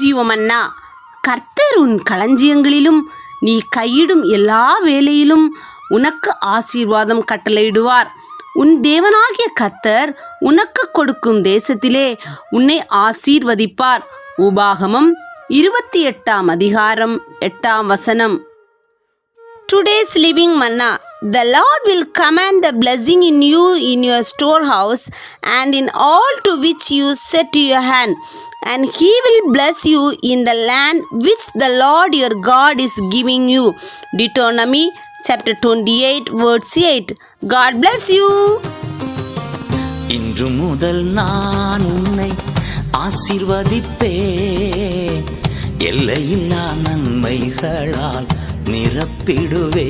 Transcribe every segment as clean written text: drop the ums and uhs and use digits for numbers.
ஜீவமன்னா. கர்த்தர் உன் களஞ்சியங்களிலும் நீ கையிடும் எல்லா வேலையிலும் உனக்கு ஆசீர்வாதம் கட்டளையிடுவார். உன் தேவனாகிய கர்த்தர் உனக்கு கொடுக்கும் தேசத்திலே உன்னை ஆசீர்வதிப்பார். உபாகமம் 28 Today's living manna. The Lord will command the blessing in you in your storehouse and in all to which you set your hand, and He will bless you in the land which the Lord your God is giving you. Deuteronomy chapter 28 verse 8. God bless you. இன்று முதல் நான் உன்னை ஆசீர்வதிப்பேன், எல்லையில்லா நன்மைகளால் நிரப்பிடுவே.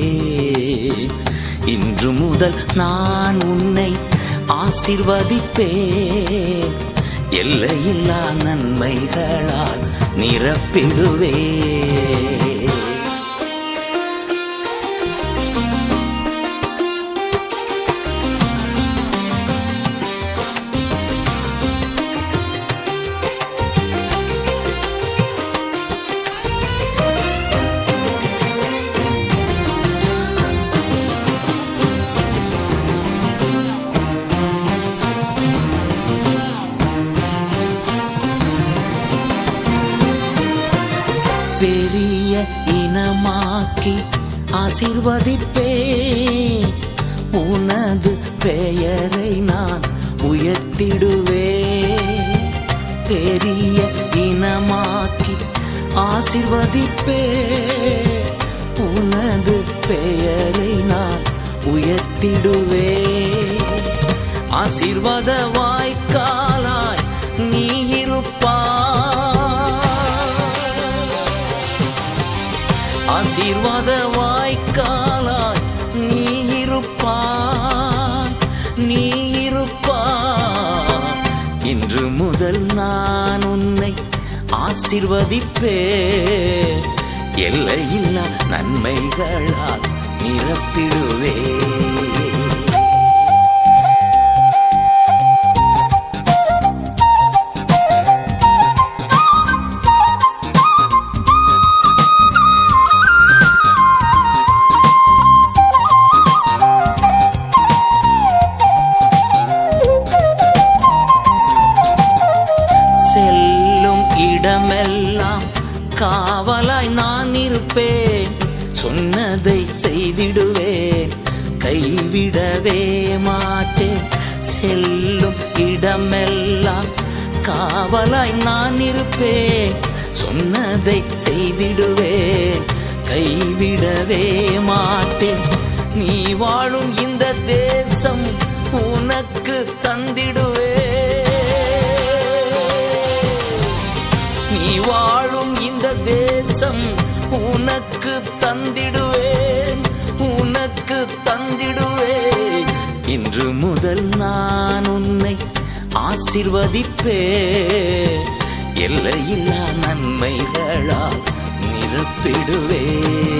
இன்று முதல் நான் உன்னை ஆசீர்வதிப்பேன், எல்லையில்லா நன்மைகளால் நிரப்பிடுவே. பெரிய இனமாக்கி ஆசீர்வதிப்பேன், உனது பெயரை நான் உயர்த்திடுவேன். பெரிய இனமாக்கி ஆசீர்வதிப்பேன், உனது பெயரை நான் உயர்த்திடுவேன். ஆசீர்வாத வாய்க்காலாய் நீ இருப்பாய், ஆசீர்வாத வாய்க்காலாய் நீ இருப்பாய், நீ இருப்பாய். இன்று முதல் நான் உன்னை ஆசீர்வதிப்பேன், எல்லையில்லா நன்மைகளால் நிரப்பிடுவேன். இடமெல்லாம் காவலாய் நான் இருப்பேன், சொன்னதை செய்திடுவேன், கைவிடவே மாட்டேன். செல்லும் இடமெல்லாம் காவலாய் நான் இருப்பேன், சொன்னதை செய்திடுவேன், கைவிடவே மாட்டேன். நீ வாழும் இந்த தேசம் உனக்கு தந்திடுவேன், நீ வாழும் இந்த தேசம் உனக்கு தந்திடுவேன், உனக்கு தந்திடுவேன். இன்று முதல் நான் உன்னை ஆசீர்வதிப்பேன், எல்லையில்லா நன்மைகளால் நிரப்பிடுவேன்.